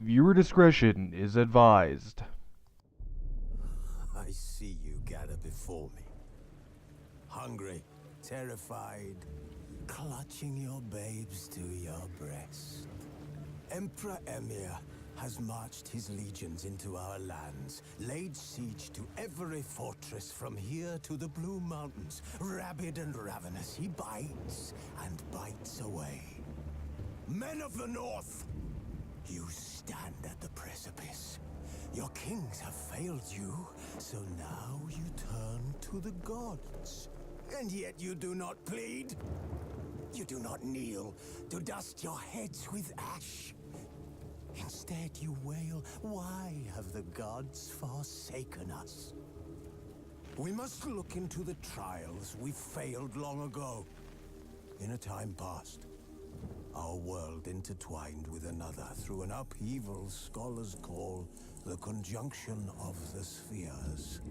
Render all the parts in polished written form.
Viewer discretion is advised. I see you gather before me. Hungry, terrified, clutching your babes to your breast. Emperor Emir has marched his legions into our lands, laid siege to every fortress from here to the Blue Mountains. Rabid and ravenous, he bites and bites away. Men of the North, you stand at the precipice. Your kings have failed you, so now you turn to the gods. And yet you do not plead. You do not kneel to dust your heads with ash. Instead you wail, why have the gods forsaken us? We must look into the trials we failed long ago. In a time past, our world intertwined with another through an upheaval scholars call the conjunction of the spheres.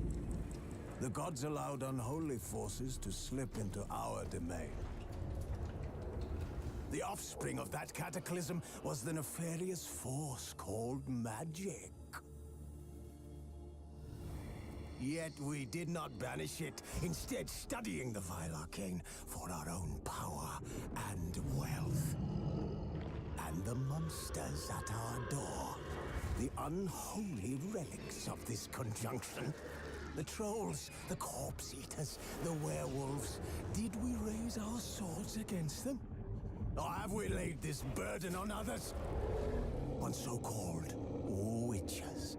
The gods allowed unholy forces to slip into our domain. The offspring of that cataclysm was the nefarious force called magic. Yet we did not banish it, instead studying the vile arcane for our own power and wealth. And the monsters at our door, the unholy relics of this conjunction. The trolls, the corpse eaters, the werewolves. Did we raise our swords against them? Or have we laid this burden on others? On so-called witches.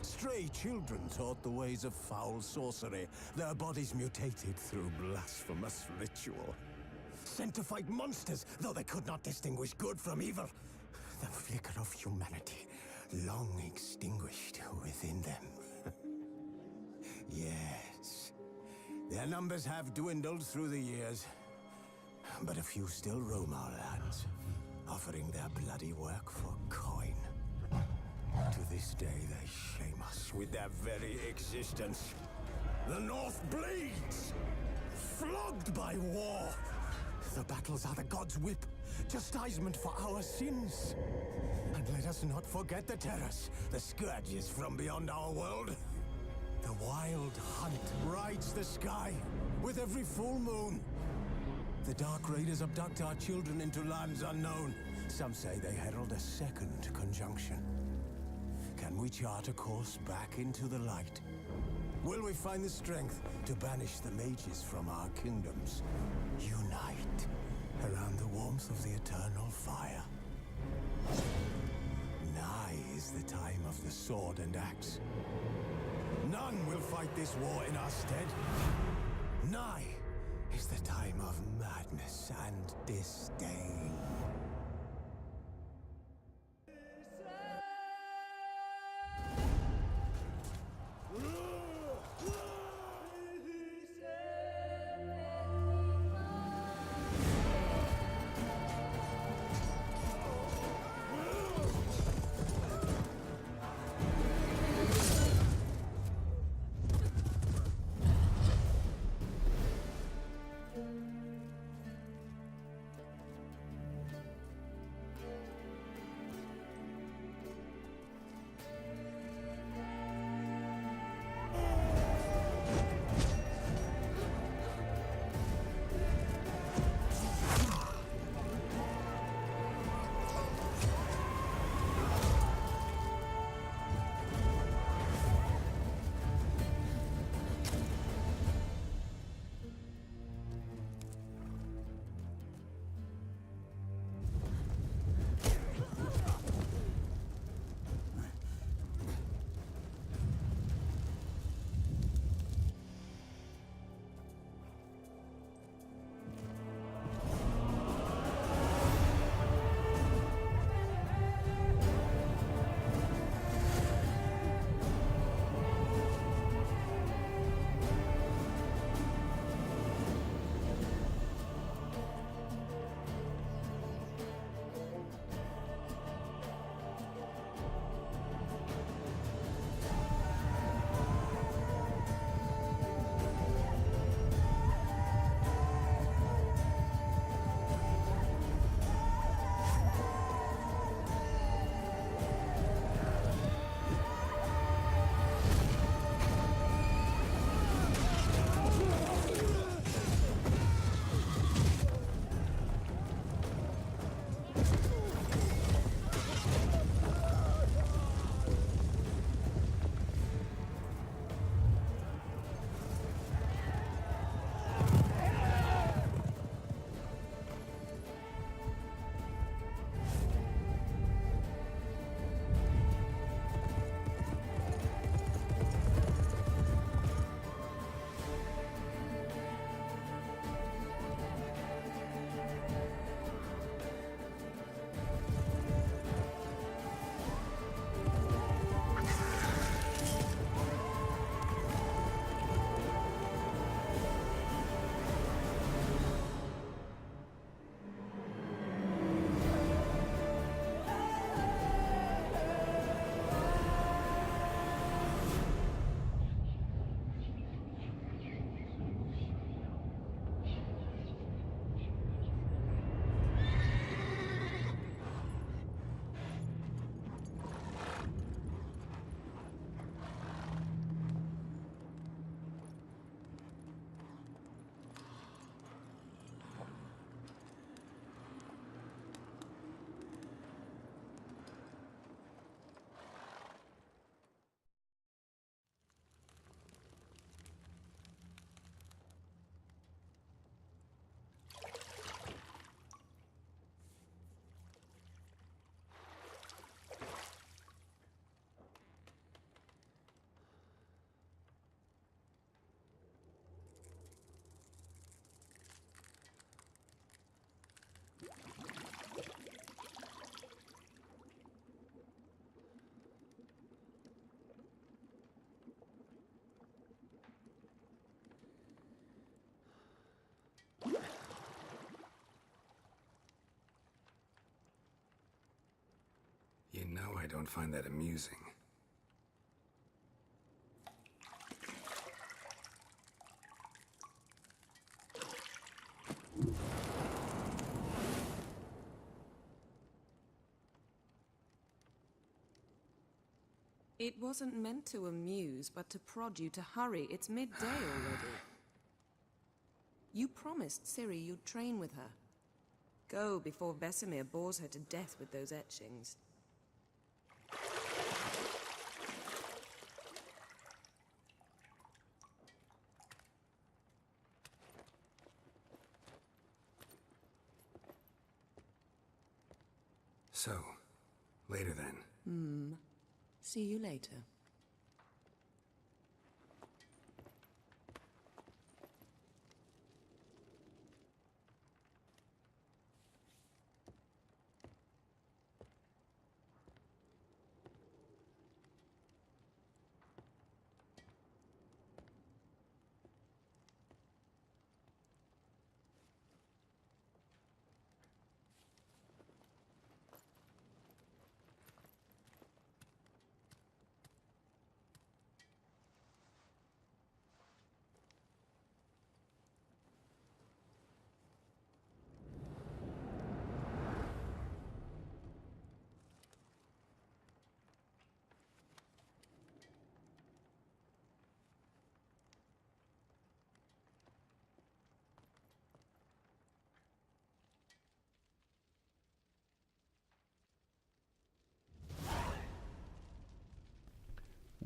Stray children taught the ways of foul sorcery, their bodies mutated through blasphemous ritual. Sent to fight monsters, though they could not distinguish good from evil. The flicker of humanity, long extinguished within them. Yes, their numbers have dwindled through the years, but a few still roam our lands, offering their bloody work for coin. To this day, they shame us with their very existence. The North bleeds, flogged by war. The battles are the gods' whip, chastisement for our sins. And let us not forget the terrors, the scourges from beyond our world. The wild hunt rides the sky with every full moon. The Dark Raiders abduct our children into lands unknown. Some say they herald a second conjunction. Can we chart a course back into the light? Will we find the strength to banish the mages from our kingdoms? Unite around the warmth of the eternal fire. Nigh is the time of the sword and axe. None will fight this war in our stead. Nigh is the time of madness and disdain. You know I don't find that amusing. It wasn't meant to amuse, but to prod you to hurry. It's midday already. You promised Ciri you'd train with her. Go before Vesemir bores her to death with those etchings. So, later then. See you later.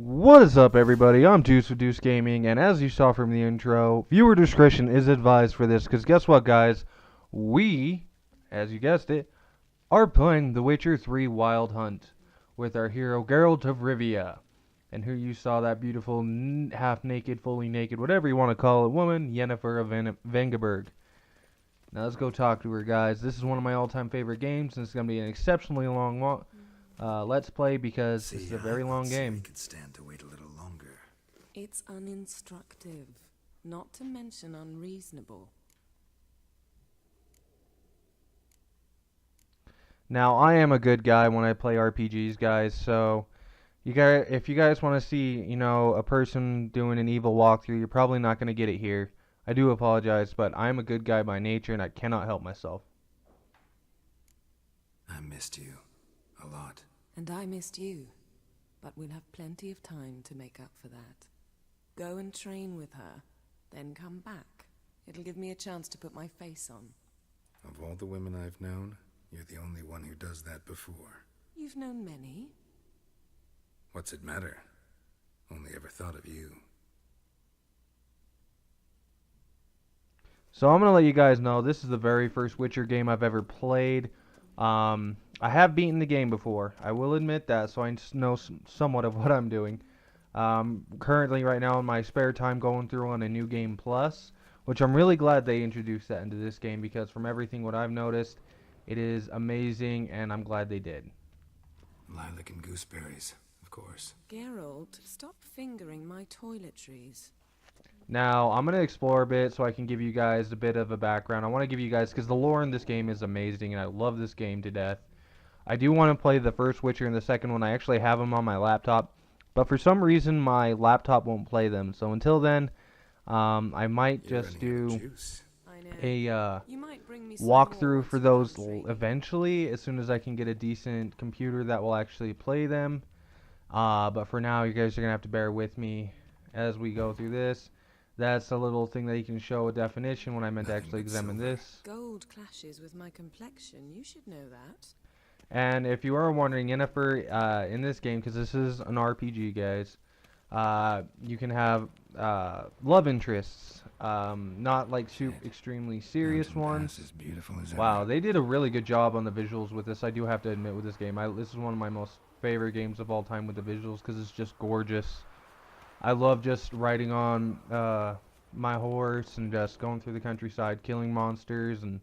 What is up, everybody? I'm Deuce with Deuce Gaming, and as you saw from the intro, viewer discretion is advised for this, because guess what, guys? We, as you guessed it, are playing The Witcher 3 Wild Hunt with our hero Geralt of Rivia. And here you saw that beautiful, half-naked, fully naked, whatever you want to call it, woman, Yennefer of Vengerberg. Now let's go talk to her, guys. This is one of my all-time favorite games, and it's going to be an exceptionally long let's play, because this is a very long game. We could stand to wait a little longer. It's uninstructive, not to mention unreasonable. Now, I am a good guy when I play RPGs, guys, so if you guys want to see, a person doing an evil walkthrough, you're probably not going to get it here. I do apologize, but I'm a good guy by nature, and I cannot help myself. I missed you. A lot. And I missed you. But we'll have plenty of time to make up for that. Go and train with her, then come back. It'll give me a chance to put my face on. Of all the women I've known, You're the only one who does that before. You've known many. What's it matter? Only ever thought of you. So I'm going to let you guys know this is the very first Witcher game I've ever played. I have beaten the game before. I will admit that, so I know somewhat of what I'm doing. Currently, right now, in my spare time, going through on a New Game Plus, which I'm really glad they introduced that into this game because from everything what I've noticed, it is amazing, and I'm glad they did. Lilac and gooseberries, of course. Geralt, stop fingering my toiletries. Now, I'm going to explore a bit so I can give you guys a bit of a background. I want to give you guys, because the lore in this game is amazing, and I love this game to death. I do want to play the first Witcher and the second one. I actually have them on my laptop, but for some reason my laptop won't play them. So until then, I might You're just running out of do juice. I know. a You might bring me some walkthrough more for once those you're done training. eventually, as soon as I can get a decent computer that will actually play them. But for now, you guys are going to have to bear with me as we go through this. That's a little thing that you can show a definition when I meant to Nothing actually but examine silver. this. Gold clashes with my complexion. You should know that. And if you are wondering, Yennefer, in this game, because this is an RPG, guys, you can have love interests, not like extremely serious Mountain ones. Pass as beautiful as Wow, ever. they did a really good job on the visuals with this. I do have to admit with this game. This is one of my most favorite games of all time with the visuals because it's just gorgeous. I love just riding on my horse and just going through the countryside, killing monsters, and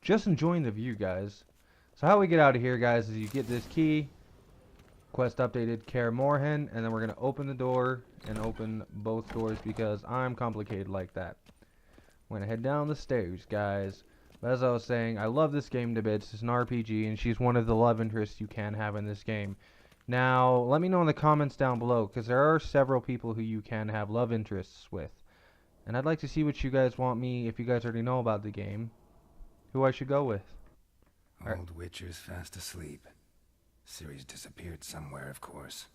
just enjoying the view, guys. So how we get out of here, guys, is you get this key, quest updated, Kaer Morhen, and then we're going to open the door and open both doors because I'm complicated like that. We're going to head down the stairs, guys. But as I was saying, I love this game to bits. It's an RPG, and she's one of the love interests you can have in this game. Now, let me know in the comments down below, because there are several people who you can have love interests with. And I'd like to see what you guys want me, if you guys already know about the game, who I should go with. Old Witcher's fast asleep. Ciri's disappeared somewhere, of course.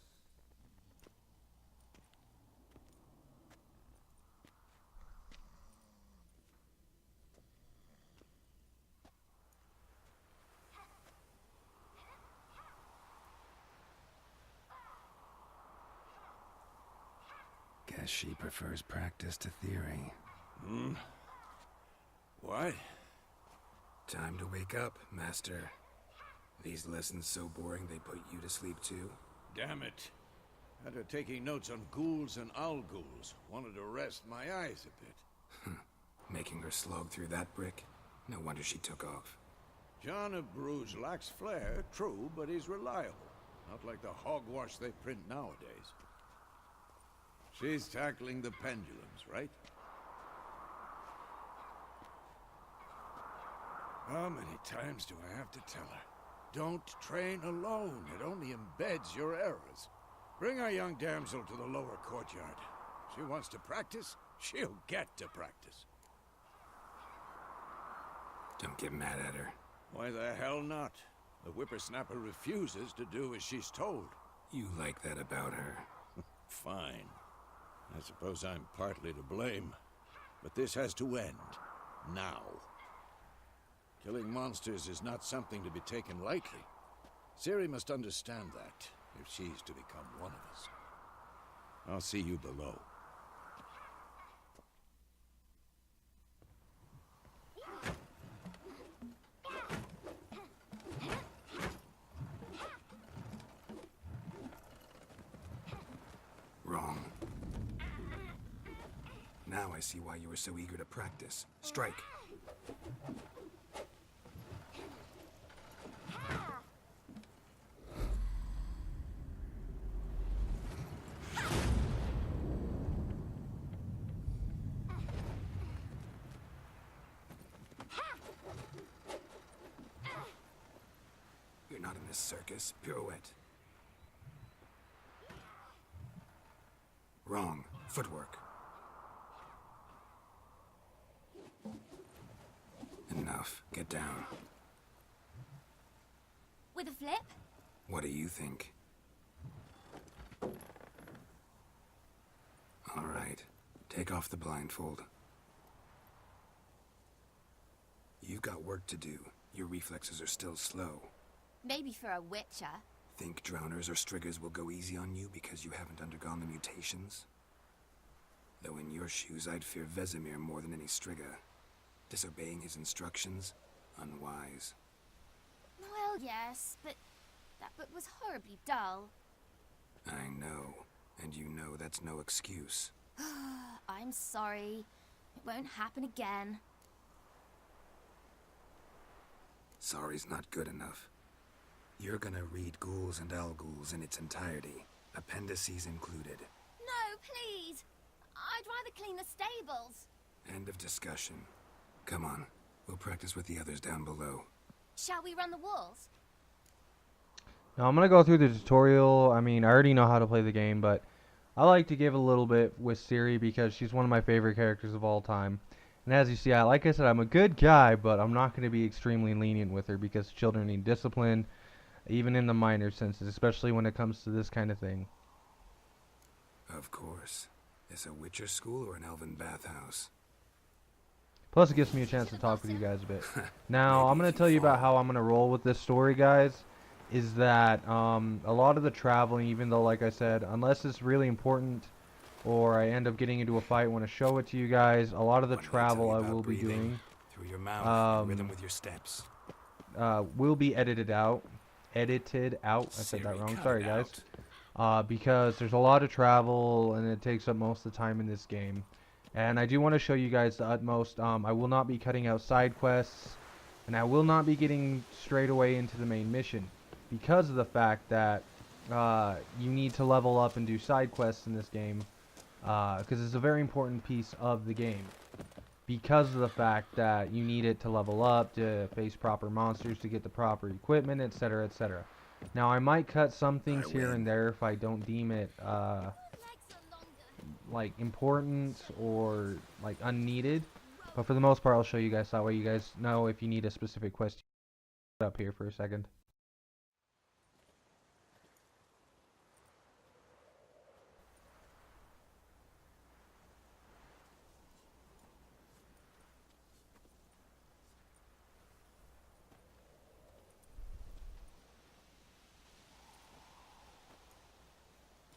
Guess she prefers practice to theory. What? Time to wake up, Master. These lessons so boring they put you to sleep too? Damn it. After taking notes on ghouls and owl ghouls, wanted to rest my eyes a bit. Making her slog through that brick? No wonder she took off. John of Bruges lacks flair, true, but he's reliable. Not like the hogwash they print nowadays. She's tackling the pendulums, right? How many times do I have to tell her? Don't train alone. It only embeds your errors. Bring our young damsel to the lower courtyard. She wants to practice, she'll get to practice. Don't get mad at her. Why the hell not? The whippersnapper refuses to do as she's told. You like that about her. Fine. I suppose I'm partly to blame. But this has to end. Now. Killing monsters is not something to be taken lightly. Ciri must understand that, if she's to become one of us. I'll see you below. Wrong. Now I see why you were so eager to practice. Strike. You're not in this circus. Pirouette. Wrong. Footwork. Enough. Get down. With a flip? What do you think? All right. Take off the blindfold. You've got work to do. Your reflexes are still slow. Maybe for a witcher. Think drowners or striggers will go easy on you because you haven't undergone the mutations? Though in your shoes, I'd fear Vesemir more than any strigger. Disobeying his instructions? Unwise. Well, yes, but that book was horribly dull. I know. And you know that's no excuse. I'm sorry. It won't happen again. Sorry's not good enough. You're gonna read Ghouls and Al-Ghouls in its entirety, appendices included. No, please! I'd rather clean the stables. End of discussion. Come on, we'll practice with the others down below. Shall we run the walls? Now I'm going to go through the tutorial. I mean, I already know how to play the game, but I like to give a little bit with Ciri because she's one of my favorite characters of all time. And as you see, like I said, I'm a good guy, but I'm not going to be extremely lenient with her because children need discipline, even in the minor senses, especially when it comes to this kind of thing. Of course. Is a Witcher school or an elven bathhouse? Plus, it gives me a chance to talk with you guys a bit. Now, I'm going to tell you about how I'm going to roll with this story, guys. Is that a lot of the traveling, even though, like I said, unless it's really important or I end up getting into a fight, want to show it to you guys, a lot of the travel I will be doing through your mouth, in rhythm with your steps. Will be edited out. I said that wrong. Sorry, guys. Because there's a lot of travel and it takes up most of the time in this game. And I do want to show you guys the utmost. I will not be cutting out side quests, and I will not be getting straight away into the main mission because of the fact that you need to level up and do side quests in this game because it's a very important piece of the game because of the fact that you need it to level up, to face proper monsters, to get the proper equipment, etc., etc. Now, I might cut some things here and there if I don't deem it like important or like unneeded, but for the most part I'll show you guys that way you guys know if you need a specific quest. Up here for a second.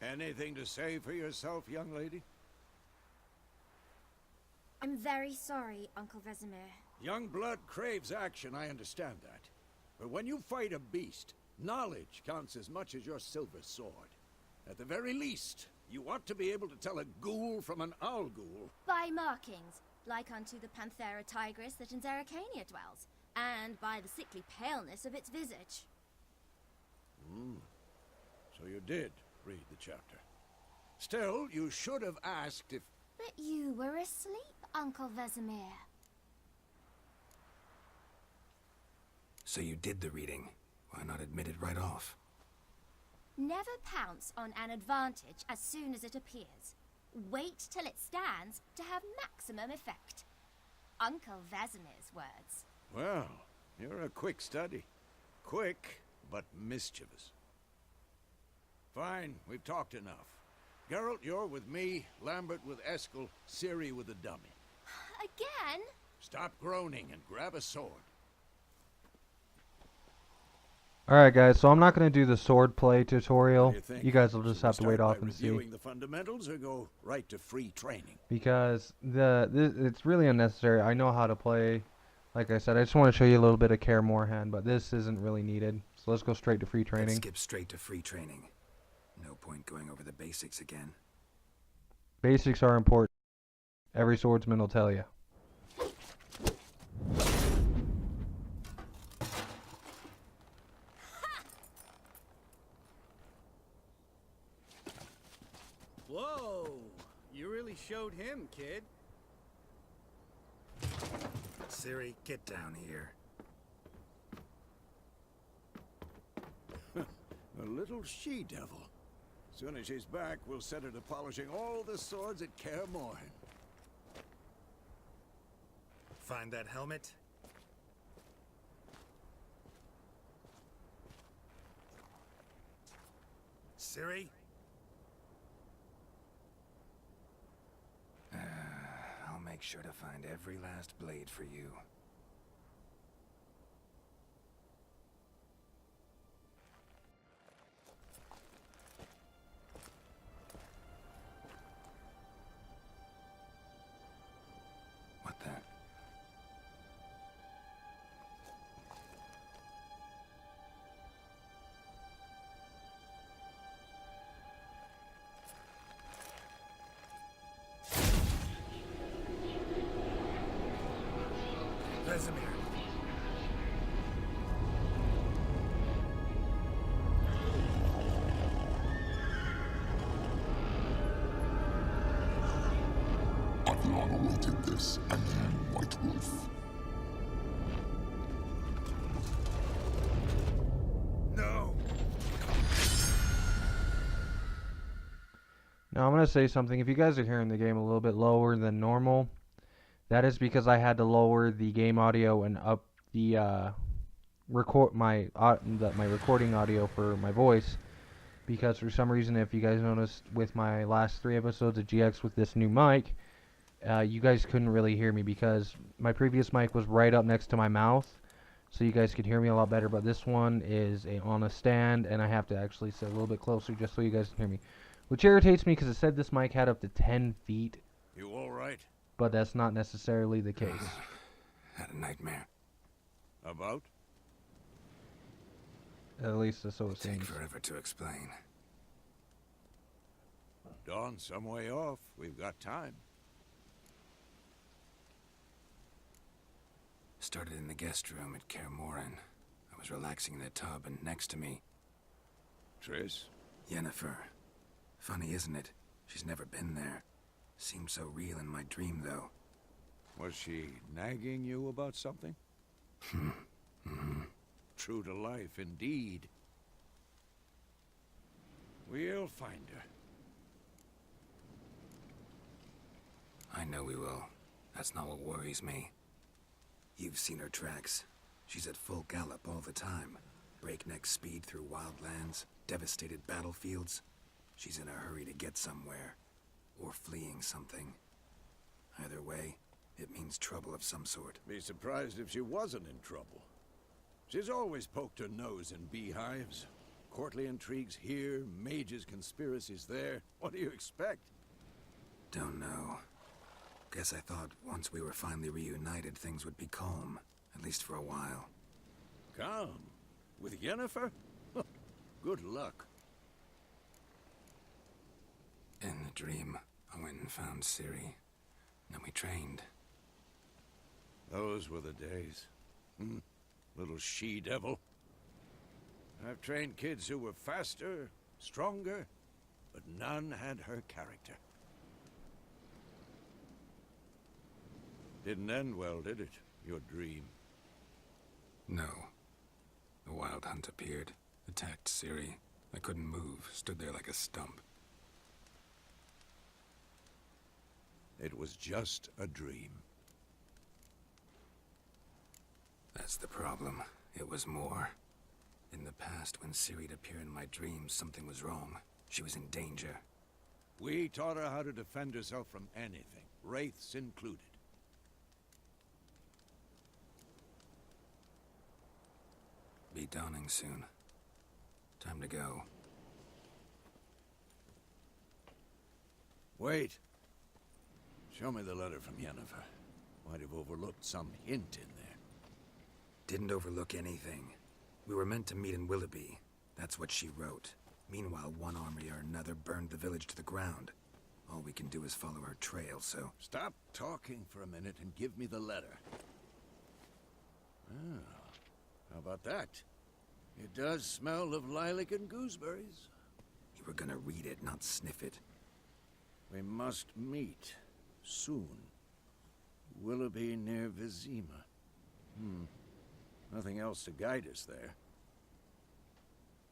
Anything to say for yourself, young lady? I'm very sorry, Uncle Vesemir. Young blood craves action, I understand that. But when you fight a beast, knowledge counts as much as your silver sword. At the very least, you ought to be able to tell a ghoul from an owl-ghoul. By markings, like unto the Panthera tigris that in Zerrikania dwells, and by the sickly paleness of its visage. So you did read the chapter. Still, you should have asked if... But you were asleep, Uncle Vesemir. So you did the reading. Why not admit it right off? Never pounce on an advantage as soon as it appears. Wait till it stands to have maximum effect. Uncle Vesemir's words. Well, you're a quick study. Quick, but mischievous. Fine, we've talked enough. Geralt, you're with me, Lambert with Eskel, Ciri with the dummy. Again? Stop groaning and grab a sword. Alright guys, so I'm not going to do the sword play tutorial. What do you think? You guys will just Should we have to wait start off by and see. reviewing the fundamentals or go right to free training? Because it's really unnecessary. I know how to play. Like I said, I just want to show you a little bit of Kaer Morhen, but this isn't really needed. So let's go straight to free Let's training. skip straight to free training. No point going over the basics again. Basics are important. Every swordsman will tell you. Whoa! You really showed him, kid. Ciri, get down here. A little she-devil. Soon as she's back, we'll set her to polishing all the swords at Kaer Morhen. Find that helmet? Ciri? I'll make sure to find every last blade for you. Avalon awaited this, and you, White Wolf. No! Now I'm going to say something. If you guys are hearing the game a little bit lower than normal, that is because I had to lower the game audio and up the my recording audio for my voice, because for some reason, if you guys noticed with my last 3 episodes of GX with this new mic, you guys couldn't really hear me because my previous mic was right up next to my mouth, so you guys could hear me a lot better. But this one is on a stand, and I have to actually sit a little bit closer just so you guys can hear me, which irritates me because it said this mic had up to 10 feet, You all right? but that's not necessarily the case. Had a nightmare. About? At least that's so it Take seems. forever to explain. Dawn's some way off. We've got time. Started in the guest room at Kaer Morhen. I was relaxing in the tub, and next to me, Triss? Yennefer. Funny, isn't it? She's never been there. Seemed so real in my dream, though. Was she nagging you about something? True to life, indeed. We'll find her. I know we will. That's not what worries me. You've seen her tracks. She's at full gallop all the time. Breakneck speed through wildlands, devastated battlefields. She's in a hurry to get somewhere. Or fleeing something. Either way, it means trouble of some sort. Be surprised if she wasn't in trouble. She's always poked her nose in beehives. Courtly intrigues here, mages' conspiracies there. What do you expect? Don't know. Guess I thought once we were finally reunited, things would be calm. At least for a while. Calm? With Yennefer? Good luck. In the dream, I went and found Ciri. Then we trained. Those were the days. Little she-devil. I've trained kids who were faster, stronger, but none had her character. Didn't end well, did it? Your dream? No. The Wild Hunt appeared, attacked Ciri. I couldn't move, stood there like a stump. It was just a dream. That's the problem. It was more. In the past, when Ciri'd appear in my dreams, something was wrong. She was in danger. We taught her how to defend herself from anything, wraiths included. Be dawning soon. Time to go. Wait. Show me the letter from Yennefer. Might have overlooked some hint in there. Didn't overlook anything. We were meant to meet in Willoughby. That's what she wrote. Meanwhile, one army or another burned the village to the ground. All we can do is follow her trail, so... Stop talking for a minute and give me the letter. Ah, how about that? It does smell of lilac and gooseberries. You were gonna read it, not sniff it. We must meet. Soon. Willoughby near Vizima. Nothing else to guide us there.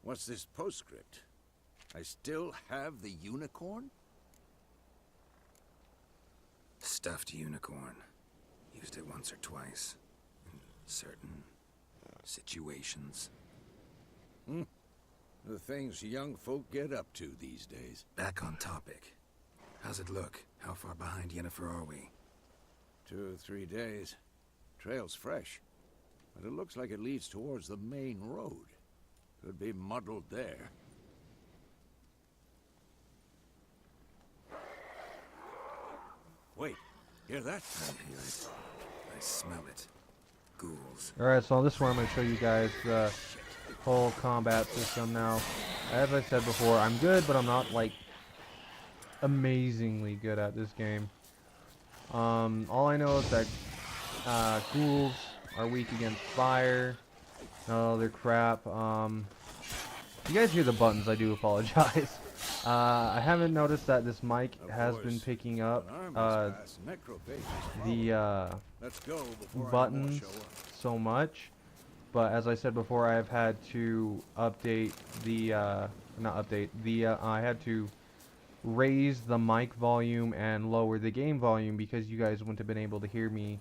What's this postscript? I still have the unicorn? Stuffed unicorn. Used it once or twice. In certain situations. The things young folk get up to these days. Back on topic. How's it look? How far behind Yennefer are we? 2 or 3 days. Trail's fresh. But it looks like it leads towards the main road. Could be muddled there. Wait, hear that? I hear it. I smell it. Ghouls. Alright, so on this one I'm going to show you guys the whole combat system now. As I said before, I'm good, but I'm not, like, amazingly good at this game. All I know is that ghouls are weak against fire. No other crap. If you guys hear the buttons, I do apologize. I haven't noticed that this mic Of has been course, picking up an army's pass, necrophages the follow. Let's go before buttons any more show up. so much, but as I said before, I've had to update the I had to raise the mic volume and lower the game volume because you guys wouldn't have been able to hear me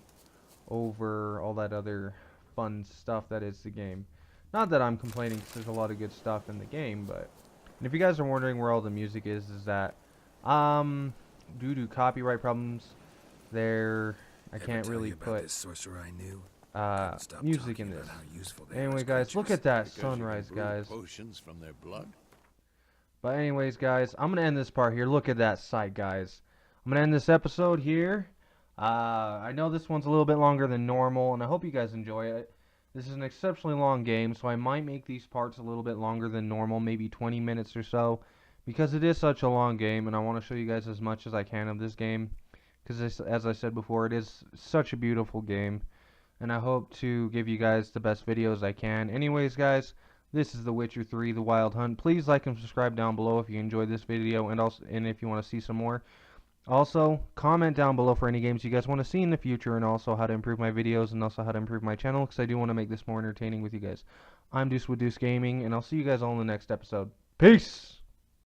over all that other fun stuff that is the game. Not that I'm complaining, because there's a lot of good stuff in the game, but and if you guys are wondering where all the music is that due to copyright problems, I Ever can't tell really you about put this sorcerer I knew? Couldn't stop music in talking this. about how useful they are Anyway, as guys, look creatures. at that Because you can sunrise, brew guys. potions from their blood. But anyways, guys, I'm gonna end this part here. Look at that sight, guys. I'm gonna end this episode here. I know this one's a little bit longer than normal, and I hope you guys enjoy it. This is an exceptionally long game, so I might make these parts a little bit longer than normal, maybe 20 minutes or so, because it is such a long game, and I want to show you guys as much as I can of this game, because as I said before, it is such a beautiful game, and I hope to give you guys the best videos I can. Anyways, guys, this is The Witcher 3: The Wild Hunt. Please like and subscribe down below if you enjoyed this video, and if you want to see some more. Also, comment down below for any games you guys want to see in the future, and also how to improve my videos, and also how to improve my channel, because I do want to make this more entertaining with you guys. I'm Deuce with Deuce Gaming, and I'll see you guys all in the next episode. Peace!